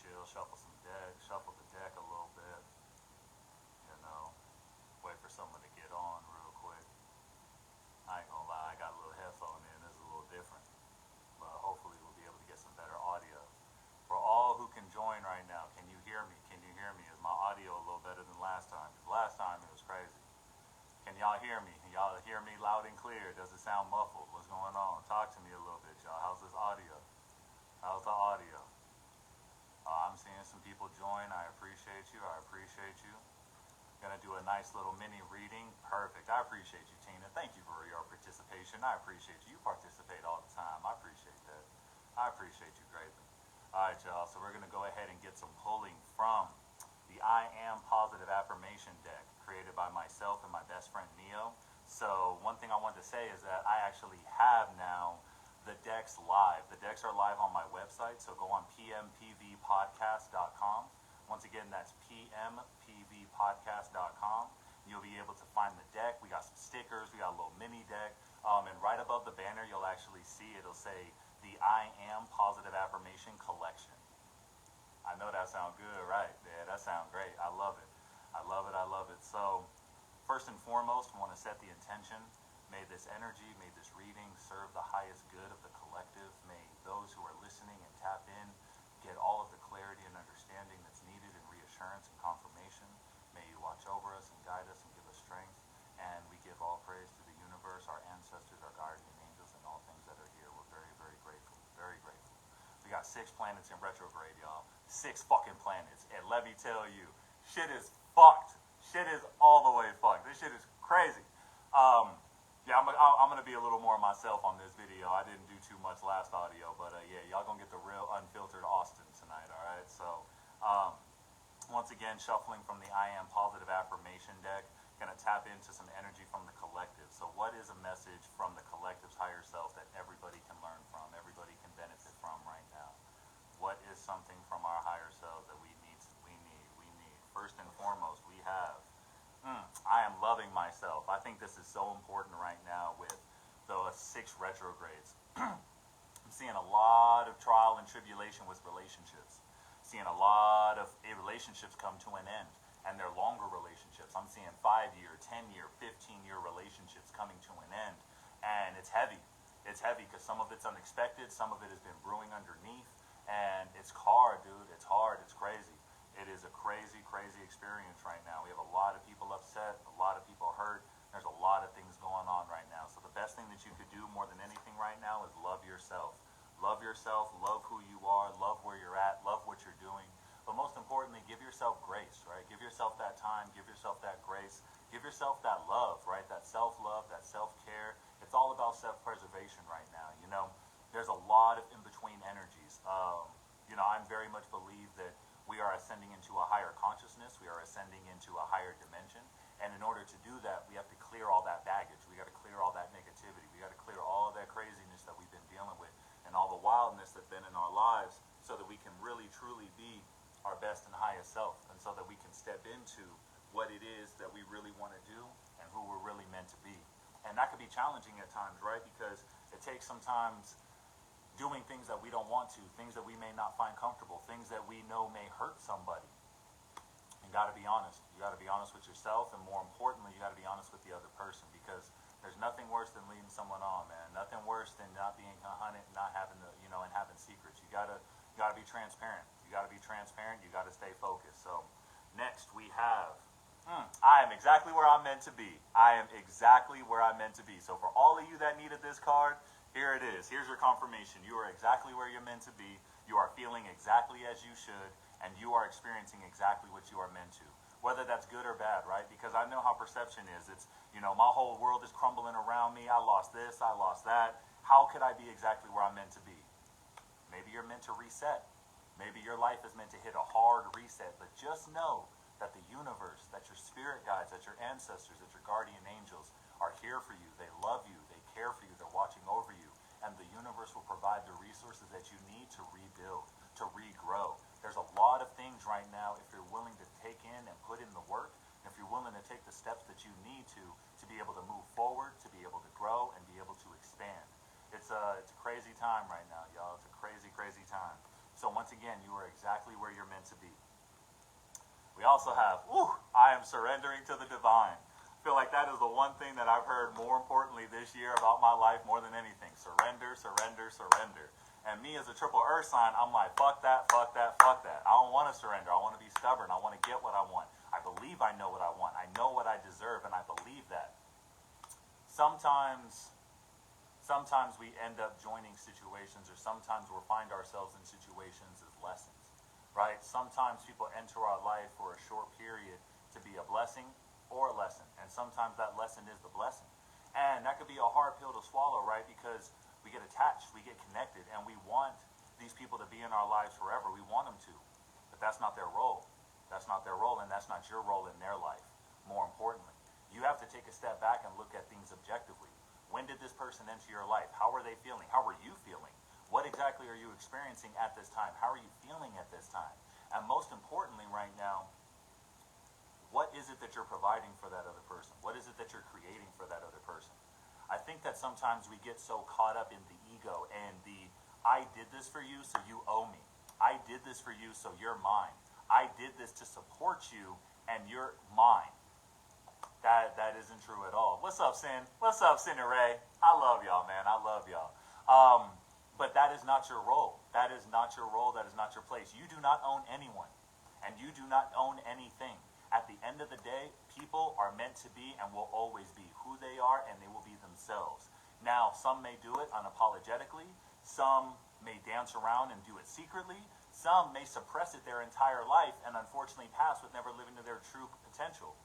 chill, shuffle the deck a little bit, you know, wait for someone to get on real quick. I ain't gonna lie, I got a little headphone in, this is a little different, but hopefully we'll be able to get some better audio. For all who can join right now, can you hear me? Can you hear me? Is my audio a little better than last time? Because last time it was crazy. Can y'all hear me? Can y'all hear me loud and clear? Does it sound muffled? What's going on? Talk to me a little bit, y'all. How's this audio? How's the audio? I'm seeing some people join. I appreciate you. I appreciate you. Gonna do a nice little mini reading. Perfect. I appreciate you, Tina. Thank you for your participation. I appreciate you. You participate all the time. I appreciate that. I appreciate you greatly. All right, y'all. So we're gonna go ahead and get some pulling from the I Am Positive Affirmation Deck created by myself and my best friend Neo. So one thing I wanted to say is that I actually have now the decks live. The decks are live on my website, so go on pmpvpodcast.com. Once again, that's pmpvpodcast.com. You'll be able to find the deck. We got some stickers. We got a little mini deck. And right above the banner, you'll actually see it'll say the I Am Positive Affirmation Collection. I know that sounds good, right? Yeah, that sounds great. I love it. I love it. I love it. So first and foremost, I want to set the intention. May this energy, may this reading serve the highest good of the collective. May those who are listening and tap in get all of the clarity and understanding that's needed in reassurance and confirmation. May you watch over us and guide us and give us strength. And we give all praise to the universe, our ancestors, our guardian angels, and all things that are here. We're very, very grateful. Very grateful. We got 6 planets in retrograde, y'all. 6 fucking planets. And let me tell you, shit is fucked. Shit is all the way fucked. This shit is crazy. Yeah, I'm going to be a little more myself on this video. I didn't do too much last audio, but yeah, y'all going to get the real unfiltered Austin tonight, all right? So, once again, shuffling from the I Am Positive Affirmation Deck, going to tap into some energy from the collective. So what is a message from the collective's higher self that everybody can learn from, everybody can benefit from right now? What is something from our higher selves that we need? First and foremost, we have I am loving myself. I think this is so important right now with the 6 retrogrades. I'm seeing a lot of trial and tribulation with relationships. Seeing a lot of relationships come to an end, and they're longer relationships. I'm seeing 5-year, 10-year, 15-year relationships coming to an end, and it's heavy. It's heavy because some of it's unexpected, some of it has been brewing underneath, and it's hard, dude. It's hard. It's crazy. It is a crazy, crazy experience right now. We have a lot of people upset, a lot of people hurt. There's a lot of things going on right now. So the best thing that you could do more than anything right now is love yourself. Love yourself, love who you are, love where you're at, love what you're doing. But most importantly, give yourself grace, right? Give yourself that time, give yourself that grace, give yourself that love, right? That self-love, that self-care. It's all about self-preservation right now, you know? There's a lot of in-between energies. You know, I very much believe that we are ascending into a higher consciousness. We are ascending into a higher dimension. And in order to do that, we have to clear all that baggage. We got to clear all that negativity. We got to clear all of that craziness that we've been dealing with and all the wildness that's been in our lives so that we can really, truly be our best and highest self, and so that we can step into what it is that we really want to do and who we're really meant to be. And that could be challenging at times, right? Because it takes sometimes doing things that we don't want to, things that we may not find comfortable, things that we know may hurt somebody. You got to be honest. You got to be honest with yourself, and more importantly, you got to be honest with the other person, because there's nothing worse than leading someone on, man. Nothing worse than not being hunted, not having the, you know, and having secrets. You gotta be transparent. You got to be transparent. You got to stay focused. So next we have, I am exactly where I'm meant to be. I am exactly where I'm meant to be. So for all of you that needed this card, here it is. Here's your confirmation. You are exactly where you're meant to be. You are feeling exactly as you should, and you are experiencing exactly what you are meant to. Whether that's good or bad, right? Because I know how perception is. It's, you know, my whole world is crumbling around me. I lost this, I lost that. How could I be exactly where I'm meant to be? Maybe you're meant to reset. Maybe your life is meant to hit a hard reset. But just know that the universe, that your spirit guides, that your ancestors, that your guardian angels are here for you. They love you. They care for you. They're watching over you. And the universe will provide the resources that you need to rebuild, to regrow. There's a lot of things right now, if you're willing to take in and put in the work, if you're willing to take the steps that you need to be able to move forward, to be able to grow, and be able to expand. It's a crazy time right now, y'all. It's a crazy, crazy time. So once again, you are exactly where you're We also have, I am surrendering to the divine. I feel like that is the one thing that I've heard more importantly this year about my life more than anything. Surrender, surrender, surrender. And me as a triple earth sign, I'm like, fuck that, fuck that, fuck that. I don't want to surrender. I want to be stubborn. I want to get what I want. I believe I know what I want. I know what I deserve, and I believe that. Sometimes we end up joining situations, or sometimes we'll find ourselves in situations as lessons, right? Sometimes people enter our life for a short period to be a blessing or a lesson, and sometimes that lesson is the blessing. And that could be a hard pill to swallow, right? Because we get attached, we get connected, and we want these people to be in our lives forever. We want them to, but that's not their role. That's not their role, and that's not your role in their life. More importantly, you have to take a step back and look at things objectively. When did this person enter your life? How are they feeling? How are you feeling? What exactly are you experiencing at this time? How are you feeling at this time? And most importantly right now, what is it that you're providing for that other person? What is it that you're creating for that other person? I think that sometimes we get so caught up in the ego and the, I did this for you, so you owe me. I did this for you, so you're mine. I did this to support you, and you're mine. That isn't true at all. What's up, Sin? What's up, Sinner Ray? I love y'all, man. I love y'all. But that is not your role. That is not your role. That is not your place. You do not own anyone, and you do not own anything. At the end of the day, people are meant to be and will always be who they are, and they will be themselves. Now, some may do it unapologetically. Some may dance around and do it secretly. Some may suppress it their entire life and unfortunately pass with never living to their true potential.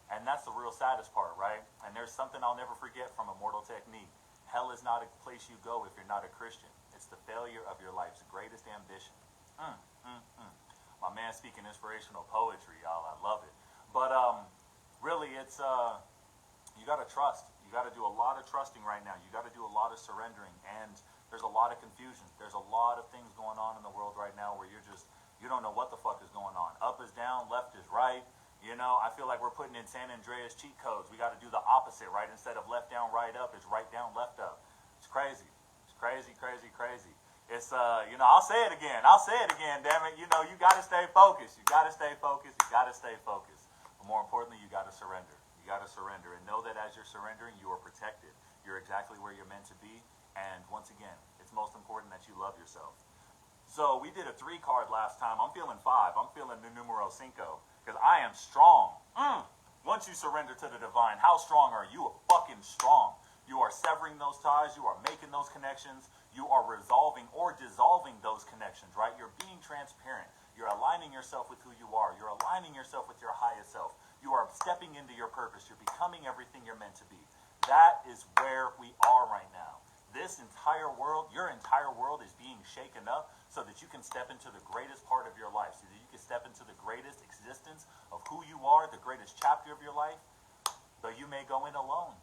And that's the real saddest part, right? And there's something I'll never forget from Immortal Technique. Hell is not a place you go if you're not a Christian. It's the failure of your life's greatest ambition. My man speaking inspirational poetry, y'all. I love it. But really, it's you got to trust. You got to do a lot of trusting right now. You got to do a lot of surrendering. And there's a lot of confusion. There's a lot of things going on in the world right now where you don't know what the fuck is going on. Up is down, left is right. You know, I feel like we're putting in San Andreas cheat codes. We got to do the opposite, right? Instead of left down, right up, it's right down, left up. It's crazy. It's crazy, crazy, crazy. It's, I'll say it again. Damn it. You know, you got to stay focused. You got to stay focused. You got to stay focused. But more importantly, you got to surrender. You got to surrender. And know that as you're surrendering, you are protected. You're exactly where you're meant to be. And once again, it's most important that you love yourself. So we did a 3 card last time. I'm feeling 5. I'm feeling the numero 5. Because I am strong. Once you surrender to the divine, how strong are you? Fucking strong. You are severing those ties. You are making those connections. You are resolving or dissolving those connections, right? You're being transparent. You're aligning yourself with who you are. You're aligning yourself with your highest self. You are stepping into your purpose. You're becoming everything you're meant to be. That is where we are right now. This entire world, your entire world is being shaken up so that you can step into the greatest part of your life, so that you can step into the greatest existence of who you are, the greatest chapter of your life. But you may go in alone.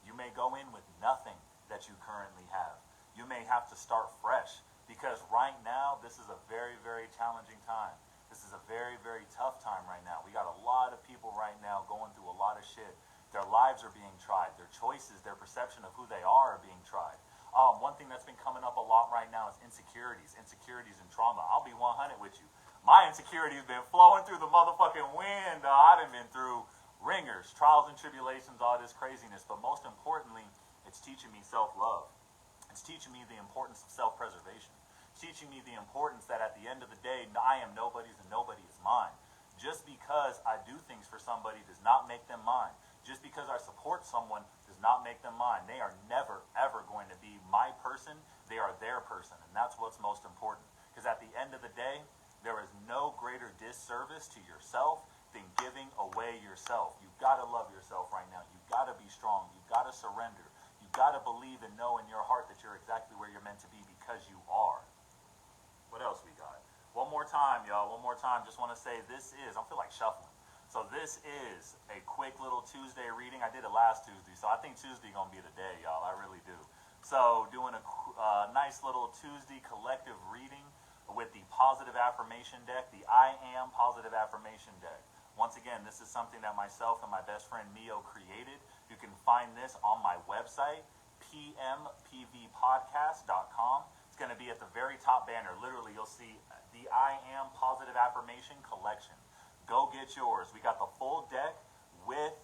You may go in with nothing that you currently have. You may have to start fresh, because right now, this is a very, very challenging time. This is a very, very tough time right now. We got a lot of people right now going through a lot of shit. Their lives are being tried. Their choices, their perception of who they are being tried. One thing that's been coming up a lot right now is insecurities and trauma. I'll be 100 with you. My insecurities been flowing through the motherfucking wind. I done been through ringers, trials and tribulations, all this craziness. But most importantly, it's teaching me self-love. It's teaching me the importance of self-preservation. It's teaching me the importance that at the end of the day, I am nobody's and nobody is mine. Just because I do things for somebody does not make them mine. Just because I support someone does not make them mine. They are never, ever going to be my person. They are their person. And that's what's most important. Because at the end of the day, there is no greater disservice to yourself than giving away yourself. You've got to love yourself right now. You've got to be strong. You've got to surrender. You've got to believe and know in your heart that you're exactly where you're meant to be because you are. What else we got? One more time, y'all. One more time. Just want to say this is, I feel like shuffling. So this is a quick little Tuesday reading. I did it last Tuesday, so I think Tuesday going to be the day, y'all. I really do. So doing a nice little Tuesday collective reading with the Positive Affirmation Deck, the I Am Positive Affirmation Deck. Once again, this is something that myself and my best friend Mio created. You can find this on my website, pmpvpodcast.com. It's going to be at the very top banner. Literally, you'll see the I Am Positive Affirmation Collection. Go get yours. We got the full deck with,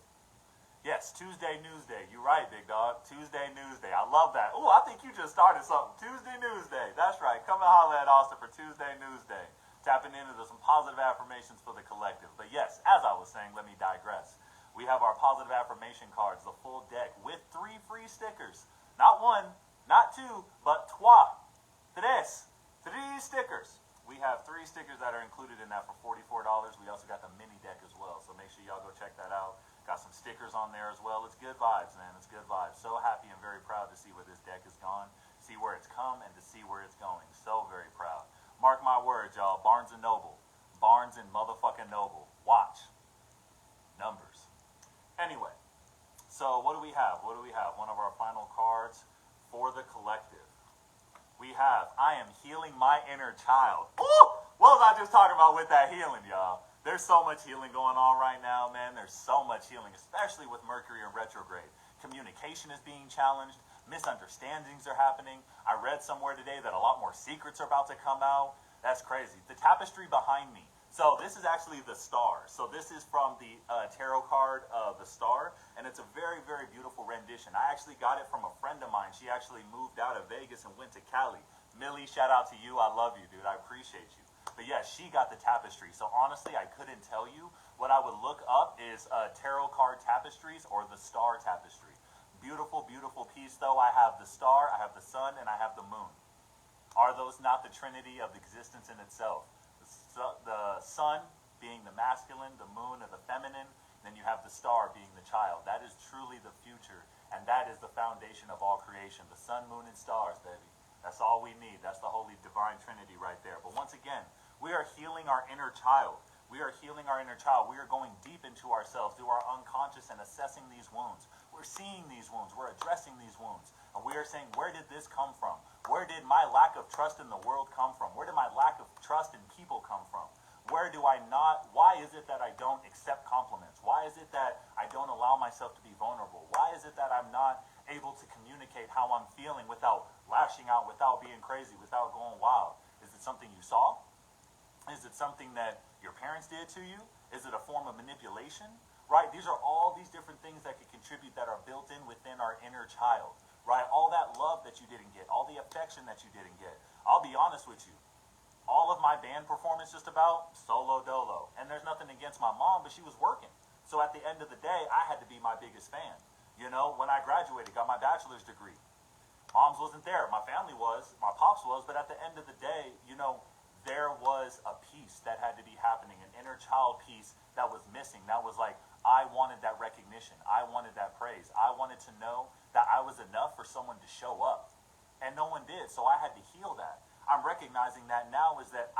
yes, Tuesday News Day. You're right, big dog. Tuesday News Day. I love that. Ooh, I think you just started something. Tuesday News Day. That's right. Come and holler at Austin for Tuesday News Day. Tapping into some positive affirmations for the collective. But yes, as I was saying, let me digress. We have our positive affirmation cards, the full deck, with 3 free stickers. Not 1, not 2, but 3 stickers. We have 3 stickers that are included in that for $44. We also got the mini deck as well, so make sure y'all go check that out. Got some stickers on there as well. It's good vibes, man. It's good vibes. So happy and very proud to see where this deck has gone, see where it's come, and to see where it's going. So very proud. Mark my words, y'all. Barnes & Noble. Barnes & motherfucking Noble. Watch. Numbers. Anyway, so what do we have? What do we have? One of our final cards for the collective. We have, I am healing my inner child. Woo! What was I just talking about with that healing, y'all? There's so much healing going on right now, man. There's so much healing, especially with Mercury in retrograde. Communication is being challenged. Misunderstandings are happening. I read somewhere today that a lot more secrets are about to come out. That's crazy. The tapestry behind me. So this is actually the star. So this is from the tarot card, the star, and it's a very, very beautiful rendition. I actually got it from a friend of mine. She actually moved out of Vegas and went to Cali. Millie, shout out to you. I love you, dude. I appreciate you. But yeah, she got the tapestry. So honestly, I couldn't tell you. What I would look up is tarot card tapestries or the star tapestry. Beautiful, beautiful piece, though. I have the star, I have the sun, and I have the moon. Are those not the trinity of existence in itself? The sun being the masculine, the moon or the feminine, then you have the star being the child. That is truly the future, and that is the foundation of all creation. The sun, moon, and stars, baby. That's all we need. That's the holy divine trinity right there. But once again, we are healing our inner child. We are healing our inner child. We are going deep into ourselves through our unconscious and assessing these wounds. We're seeing these wounds. We're addressing these wounds. And we are saying, where did this come from? Where did my lack of trust in the world come from? Where did my lack of trust in people come from? Where do I not, why is it that I don't accept compliments? Why is it that I don't allow myself to be vulnerable? Why is it that I'm not able to communicate how I'm feeling without lashing out, without being crazy, without going wild? Is it something you saw? Is it something that your parents did to you? Is it a form of manipulation? Right? These are all these different things that could contribute that are built in within our inner child. Right? All that love that you didn't get, all the affection that you didn't get. I'll be honest with you. All of my band performance just about solo dolo. And there's nothing against my mom, but she was working. So at the end of the day, I had to be my biggest fan. You know, when I graduated, got my bachelor's degree. Mom's wasn't there. My family was. My pops was. But at the end of the day, you know, there was a piece that had to be happening, an inner child piece that was missing. That was like, I wanted that recognition. I wanted that praise. I wanted to know that I was enough for someone to show up. And no one did. So I had to heal that. I'm recognizing that now is that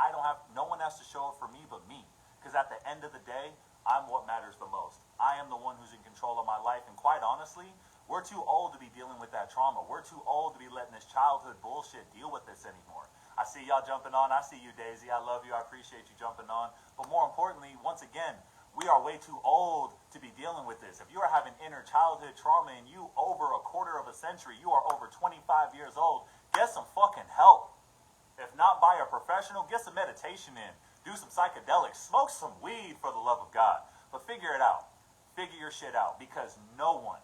no one has to show up for me but me. Because at the end of the day, I'm what matters the most. I am the one who's in control of my life. And quite honestly, we're too old to be dealing with that trauma. We're too old to be letting this childhood bullshit deal with this anymore. I see y'all jumping on. I see you, Daisy. I love you. I appreciate you jumping on. But more importantly, once again, we are way too old to be dealing with this. If you are having inner childhood trauma and you over a quarter of a century, you are over 25 years old, get some fucking help. If not by a professional, get some meditation in. Do some psychedelics. Smoke some weed for the love of God. But figure it out. Figure your shit out. Because no one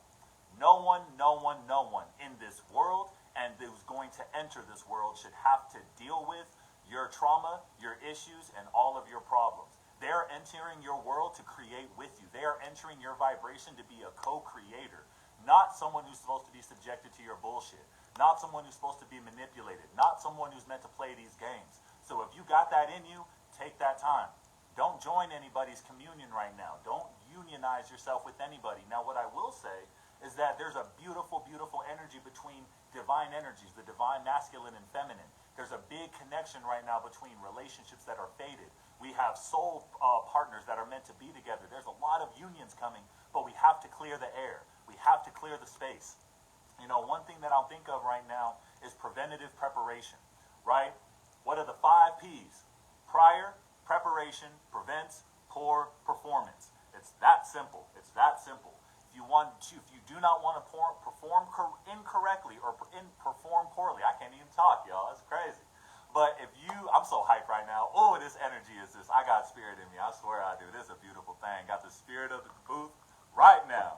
in this world and who's going to enter this world should have to deal with your trauma, your issues, and all of your problems. They are entering your world to create with you. They are entering your vibration to be a co-creator. Not someone who's supposed to be subjected to your bullshit. Not someone who's supposed to be manipulated. Not someone who's meant to play these games. So if you got that in you, take that time. Don't join anybody's communion right now. Don't unionize yourself with anybody. Now, what I will say is that there's a beautiful, beautiful energy between divine energies, the divine masculine and feminine. There's a big connection right now between relationships that are fated. We have soul partners that are meant to be together. There's a lot of unions coming, but we have to clear the air. We have to clear the space. You know, one thing that I'll think of right now is preventative preparation, right? What are the 5 P's? Prior, preparation, prevents, poor performance. It's that simple. It's that simple. If you do not want to perform incorrectly or perform poorly, I can't even talk, y'all. That's crazy. But if you, I'm so hyped right now. Oh, this energy is this. I got spirit in me. I swear I do. This is a beautiful thing. Got the spirit of the booth right now.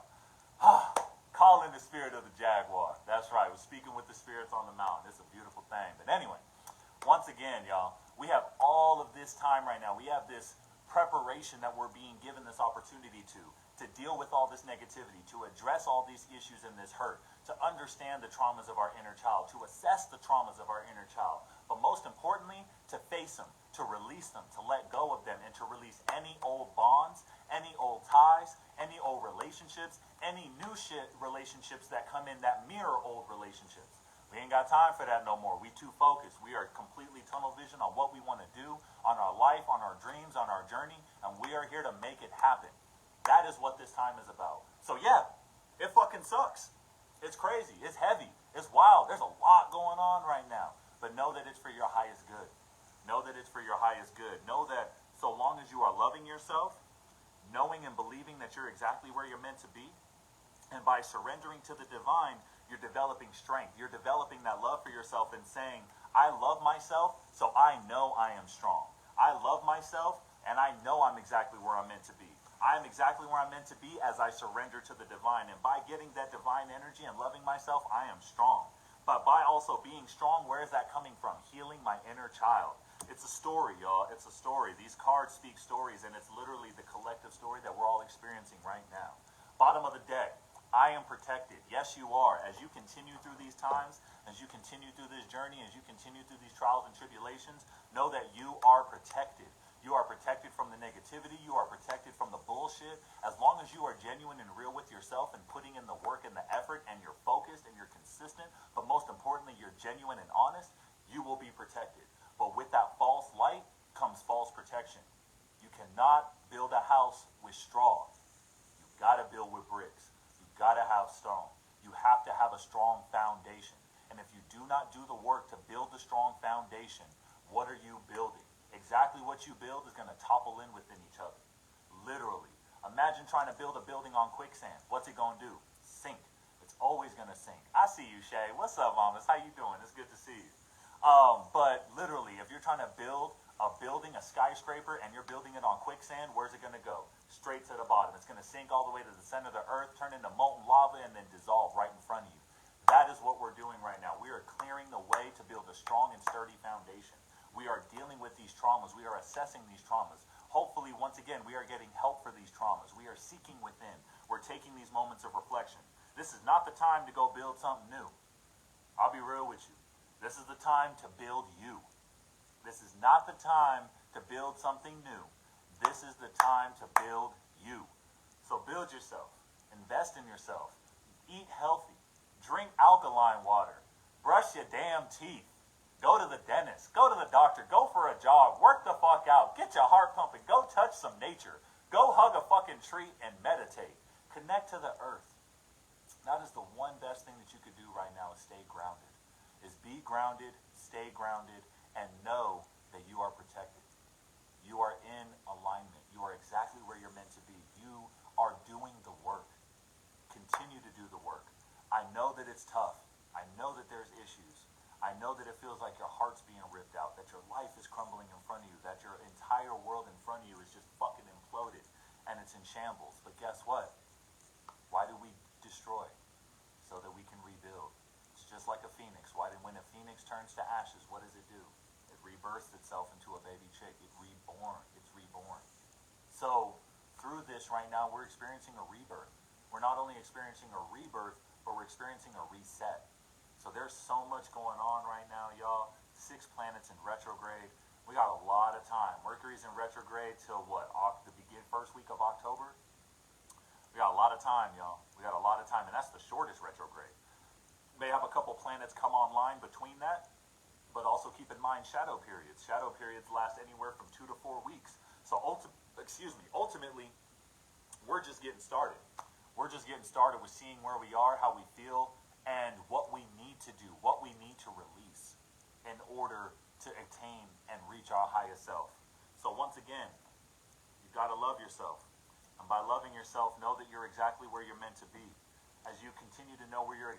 Calling the spirit of the jaguar. That's right. We're speaking with the spirits on the mountain. It's a beautiful thing. But anyway, once again, y'all, we have all of this time right now. We have this preparation that we're being given this opportunity to deal with all this negativity, to address all these issues and this hurt, to understand the traumas of our inner child, to assess the traumas of our inner child, but most importantly, to face them, to release them, to let go of them, and to release any old bonds, any old ties, any old relationships, any new relationships that come in that mirror old relationships. We ain't got time for that no more. We too focused. We are completely tunnel vision on what we want to do, on our life, on our dreams, on our journey, and we are here to make it happen. That is what this time is about. So yeah, it fucking sucks. It's crazy. It's heavy. It's wild. There's a lot going on right now. But know that it's for your highest good. Know that it's for your highest good. Know that so long as you are loving yourself, knowing and believing that you're exactly where you're meant to be, and by surrendering to the divine, you're developing strength. You're developing that love for yourself and saying, I love myself, so I know I am strong. I love myself, and I know I'm exactly where I'm meant to be. I am exactly where I'm meant to be as I surrender to the divine. And by getting that divine energy and loving myself, I am strong. But by also being strong, where is that coming from? Healing my inner child. It's a story, y'all. It's a story. These cards speak stories, and it's literally the collective story that we're all experiencing right now. Bottom of the deck. I am protected. Yes, you are. As you continue through these times, as you continue through this journey, as you continue through these trials and tribulations, know that you are protected. You are protected from the negativity. You are protected from the bullshit. As long as you are genuine and real with yourself and putting in the work and the effort and you're focused and you're consistent, but most importantly, you're genuine and honest, you will be protected. But with that false light comes false protection. You cannot build a house with straw. You got to build with bricks. You got to have stone. You have to have a strong foundation. And if you do not do the work to build the strong foundation, what are you building? Exactly what you build is going to topple in within each other. Literally. Imagine trying to build a building on quicksand. What's it going to do? Sink. It's always going to sink. I see you, Shay. What's up, mamas? How you doing? It's good to see you. But literally, if you're trying to build a building, a skyscraper, and you're building it on quicksand, where's it going to go? Straight to the bottom. It's going to sink all the way to the center of the earth, turn into molten lava, and then dissolve right in front of you. That is what we're doing right now. We are clearing the way to build a strong and sturdy foundation. We are dealing with these traumas. We are assessing these traumas. Hopefully, once again, we are getting help for these traumas. We are seeking within. We're taking these moments of reflection. This is not the time to go build something new. I'll be real with you. This is the time to build you. This is not the time to build something new. This is the time to build you. So build yourself. Invest in yourself. Eat healthy. Drink alkaline water. Brush your damn teeth. Go to the dentist. Go to the doctor. Go for a jog. Work the fuck out. Get your heart pumping. Go touch some nature. Go hug a fucking tree and meditate. Connect to the earth. That is the one best thing that you could do right now is stay grounded. Is be grounded, stay grounded, and know that you are protected. You are in alignment. You are exactly where you're meant to be. You are doing the work. Continue to do the work. I know that it's tough. I know that there's issues. I know that it feels like your heart's being ripped out, that your life is crumbling in front of you, that your entire world in front of you is just fucking imploded, and it's in shambles. But guess what? Why do we destroy? So that we can rebuild. It's just like a phoenix. When a phoenix turns to ashes, what does it do? It rebirths itself into a baby chick. It's reborn. So through this right now, we're experiencing a rebirth. We're not only experiencing a rebirth, but we're experiencing a reset. So there's so much going on right now, y'all. 6 planets in retrograde. We got a lot of time. Mercury's in retrograde till what? First week of October? We got a lot of time, y'all. We got a lot of time, and that's the shortest retrograde. May have a couple planets come online between that, but also keep in mind shadow periods. Shadow periods last anywhere from 2 to 4 weeks. So ultimately, we're just getting started. We're just getting started with seeing where we are, how we feel, and what we need to do, what we need to release in order to attain and reach our highest self. So once again, you got to love yourself. And by loving yourself, know that you're exactly where you're meant to be. As you continue to know where you're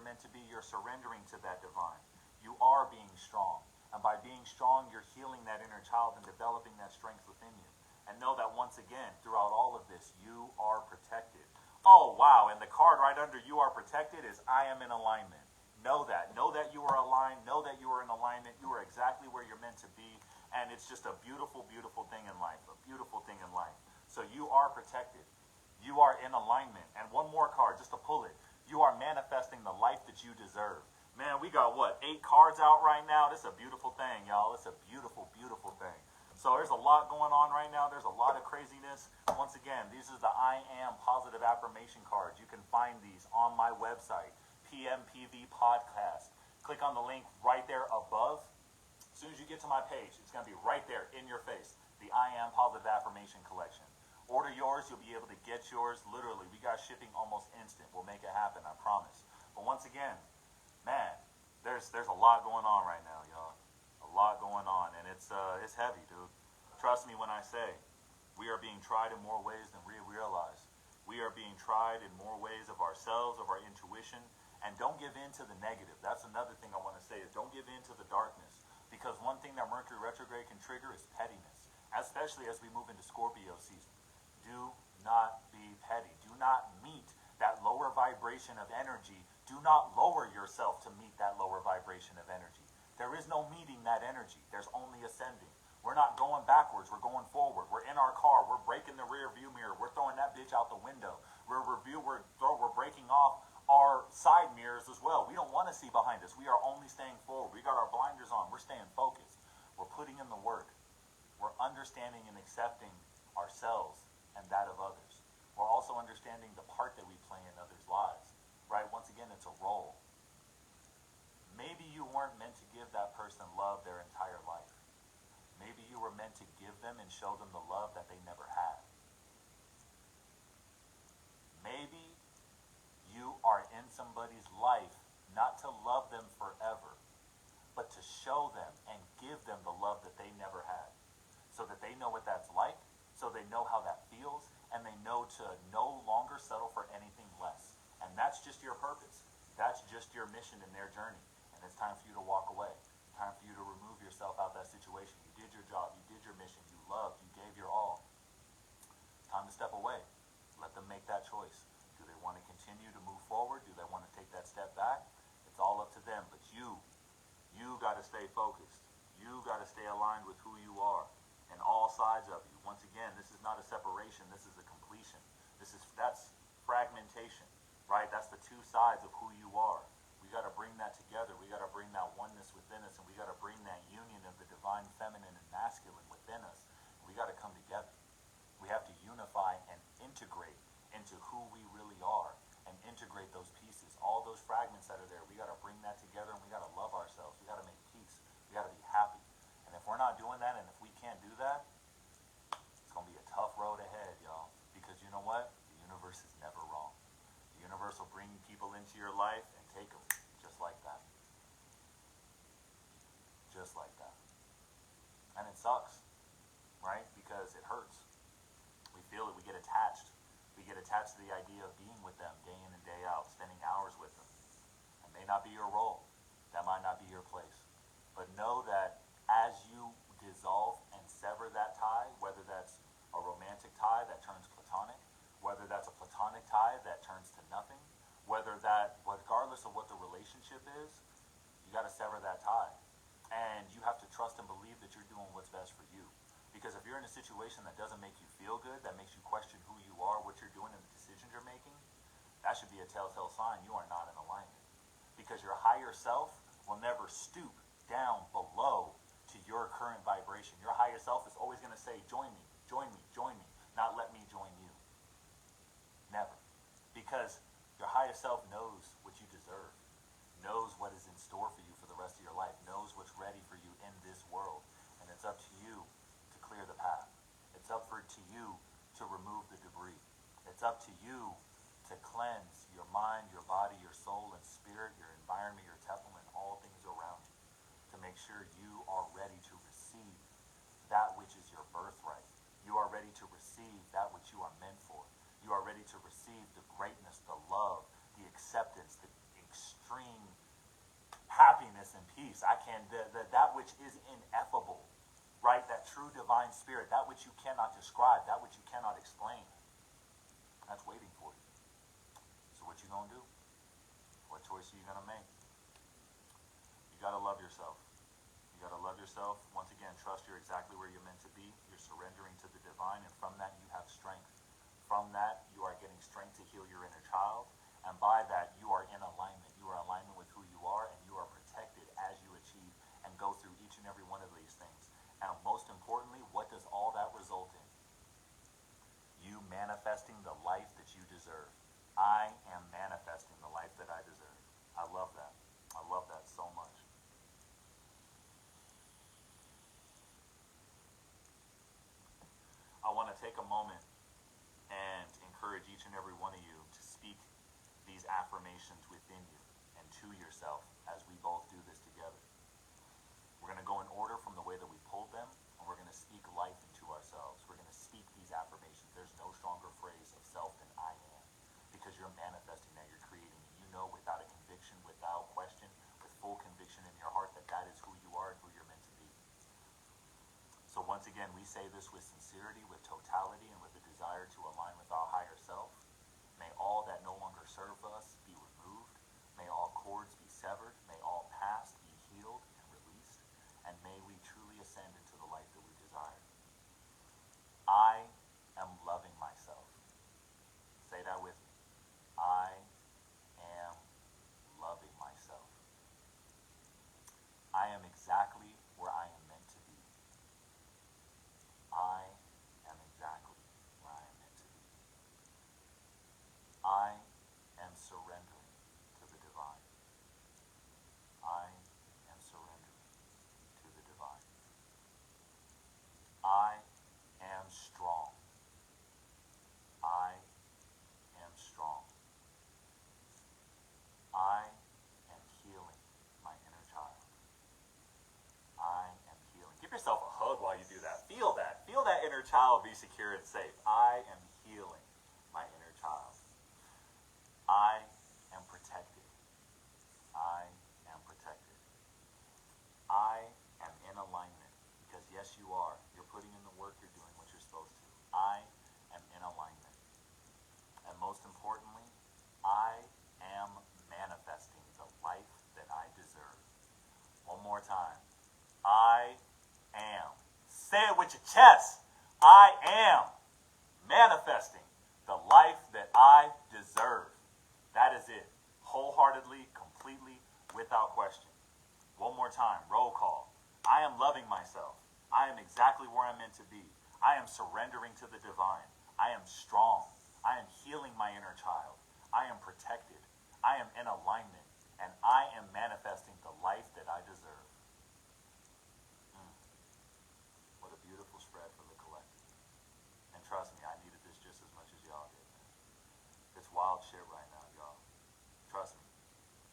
meant to be, you're surrendering to that divine. You are being strong. And by being strong, you're healing that inner child and developing that strength within you. And know that once again, throughout all of this, you are protected. Oh, wow. And the card right under you are protected is I am in alignment. Know that. Know that you are aligned. Know that you are in alignment. You are exactly where you're meant to be. And it's just a beautiful, beautiful thing in life. A beautiful thing in life. So you are protected. You are in alignment. And one more card, just to pull it. You are manifesting the life that you deserve. Man, we got, 8 cards out right now? This is a beautiful thing, y'all. It's a beautiful, beautiful thing. So there's a lot going on right now. There's a lot of craziness. Once again, these are the I Am Positive Affirmation cards. You can find these on my website, PMPV Podcast. Click on the link right there above. As soon as you get to my page, it's going to be right there in your face, the I Am Positive Affirmation Collection. Order yours. You'll be able to get yours. Literally, we got shipping almost instant. We'll make it happen, I promise. But once again, man, there's a lot going on right now, y'all. A lot going on, and it's heavy, dude. Trust me when I say we are being tried in more ways than we realize. We are being tried in more ways of ourselves, of our intuition, and don't give in to the negative. That's another thing I want to say is don't give in to the darkness, because one thing that Mercury retrograde can trigger is pettiness, especially as we move into Scorpio season. Do not be petty. Do not meet that lower vibration of energy. Do not lower yourself to meet that lower vibration of energy. There is no meeting that energy. There's only ascending. We're not going backwards. We're going forward. We're in our car. We're breaking the rear view mirror. We're throwing that bitch out the window. We're breaking off our side mirrors as well. We don't want to see behind us. We are only staying forward. We got our blinders on. We're staying focused. We're putting in the work. We're understanding and accepting ourselves and that of others. We're also understanding the part that we play in others' lives. Right? Once again, it's a role. Maybe you weren't meant to give that person love their entire life. Maybe you were meant to give them and show them the love that they never had. Maybe you are in somebody's life not to love them forever, but to show them and give them the love that they never had, so that they know what that's like, so they know how that feels, and they know to no longer settle for anything less. And that's just your purpose. That's just your mission in their journey. And it's time for you to walk away. It's time for you to remove yourself out of that situation. You did your job. You did your mission. You loved. You gave your all. Time to step away. Let them make that choice. Do they want to continue to move forward? Do they want to take that step back? It's all up to them. But you got to stay focused. You got to stay aligned with who you are and all sides of you. Once again, this is not a separation. This is a completion. That's fragmentation, right? That's the two sides of who you are. We got to bring that together. We got to bring that oneness within us, and we got to bring that union of the divine feminine and masculine within us. We got to come together. We have to unify and integrate into who we really are and integrate those pieces, all those fragments that are there. We got to bring that together, and we got to love ourselves. We got to make peace. We got to be happy. And if we're not doing that, and if we can't do that, it's going to be a tough road ahead, y'all. Because you know what? The universe is never wrong. The universe will bring people into your life and take them just like that. Just like that. And it sucks, right? Because it hurts. We feel it. We get attached. We get attached to the idea of being with them day in and day out, spending hours with them. It may not be your role. That might not be your place. But know that as you dissolve and sever that tie, whether that's a romantic tie that turns platonic, whether that's a platonic tie that turns to nothing, regardless of what the relationship is, you got to sever that tie. And you have to trust and believe that you're doing what's best for you. Because if you're in a situation that doesn't make you feel good, that makes you question who you are, what you're doing, and the decisions you're making, that should be a telltale sign you are not in alignment. Because your higher self will never stoop down below to your current vibration. Your higher self is always going to say, join me, join me, join me, not let me join you. Never. Because your higher self knows what you deserve, knows what is in store for you for the rest of your life, knows what's ready for you in this world. And it's up to you to clear the path. It's up to you to remove the debris. It's up to you to cleanse your mind, your body, your soul, and spirit, your environment, your temple, and all things around you, to make sure you are ready to receive that which is your birthright. You are ready to receive that which you are meant for. You are ready to receive the greatness, the love, the acceptance, the extreme happiness and peace. That which which is ineffable, right? That true divine spirit, that which you cannot describe, that which you cannot explain, that's waiting for you. So what you gonna do? What choice are you gonna make? You gotta love yourself. You gotta love yourself. Once again, trust you're exactly where you're meant to be. You're surrendering to the divine, and from that you have strength. From that, you are getting strength to heal your inner child, and by that, you are in alignment. You are in alignment with who you are, and you are protected as you achieve and go through each and every one of these things. And most importantly, what does all that result in? You manifesting the life that you deserve. I am manifesting the life that I deserve. I love that. I love that so much. I want to take a moment and encourage each and every one of you to speak these affirmations within you and to yourself as we both do this together. We're going to go in order from the way that we pulled them, and we're going to speak life into ourselves. We're going to speak these affirmations. There's no stronger phrase of self than I am, because you're manifesting that, you're creating it. You know without a conviction, without question, with full conviction in your heart that that is who you are and who you're meant to be. So once again, we say this with sincerity, with totality, and with a desire to align with our higher self. May all that no longer serve us be removed. May all cords be severed. May all past be healed and released. And may we truly ascend into the life that we desire. I am loving myself. Say that with me. I am loving myself. I am exactly where I am meant to be. I am exactly where I am meant to be. I am surrendering to the divine. I am surrendering to the divine. I am strong. I am strong. I am healing my inner child. I am healing. Give yourself a hug while you do that. Feel that. Feel that inner child be secure and safe. I am healing my inner child. I am protected. I am protected. I am in alignment, because yes, you are. You're putting in the work, you're doing what you're supposed to. I am in alignment. And most importantly, I am manifesting the life that I deserve. One more time. I am. Say it with your chest. I am manifesting the life that I deserve. That is it. Wholeheartedly, completely, without question. One more time. Roll call. I am loving myself. I am exactly where I'm meant to be. I am surrendering to the divine. I am strong. I am healing my inner child. I am protected. I am in alignment. And I am manifesting the life that I deserve. What a beautiful spread for the collective. And trust me, I needed this just as much as y'all did, man. It's wild shit right now, y'all. Trust me.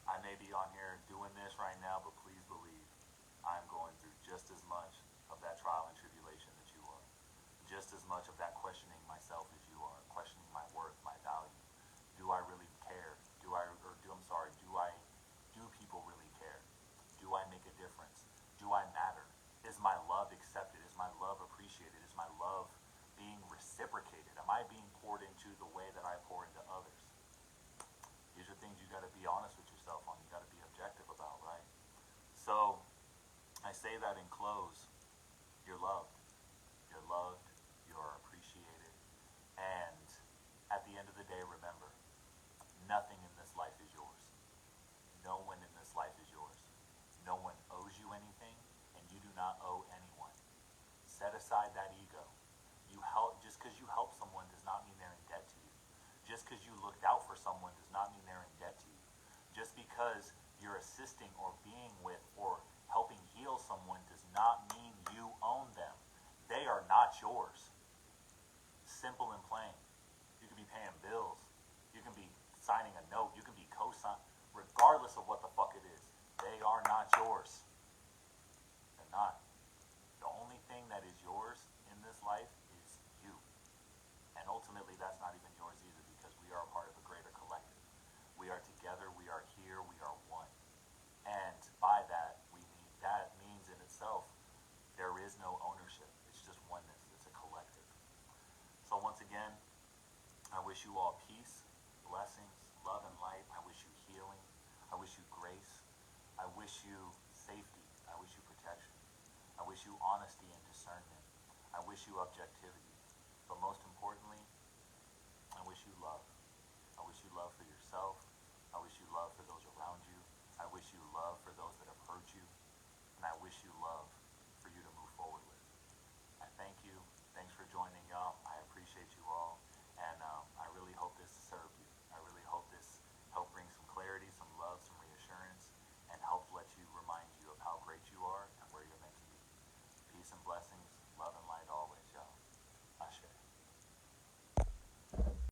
I may be on here doing this right now, but please believe I'm going through just as much of that trial and tribulation that you are. Just as much of that questioning myself as you are. Questioning my worth, my value. Do I really care? Do people really care? Do I make a difference? Do I matter? Is my love accepted? Is my love appreciated? Is my love being reciprocated? Am I being poured into the way that I pour into others? These are things you got to be honest with yourself on. You got to be objective about, right? So, I say that in close. You're loved. You're loved. You are appreciated. And at the end of the day, remember, nothing in this life is yours. No one in this life is yours. No one owes you anything, and you do not owe anyone. Set aside that ego. Just because you help someone does not mean they're in debt to you. Just because you looked out for someone does not mean they're in debt to you. Just because you're assisting or being with or helping heal someone does not mean wish you all peace, blessings, love and light. I wish you healing. I wish you grace. I wish you safety. I wish you protection. I wish you honesty and discernment. I wish you objectivity. But most importantly, I wish you love. I wish you love for yourself. I wish you love for those around you. I wish you love for those that have hurt you. And I wish you love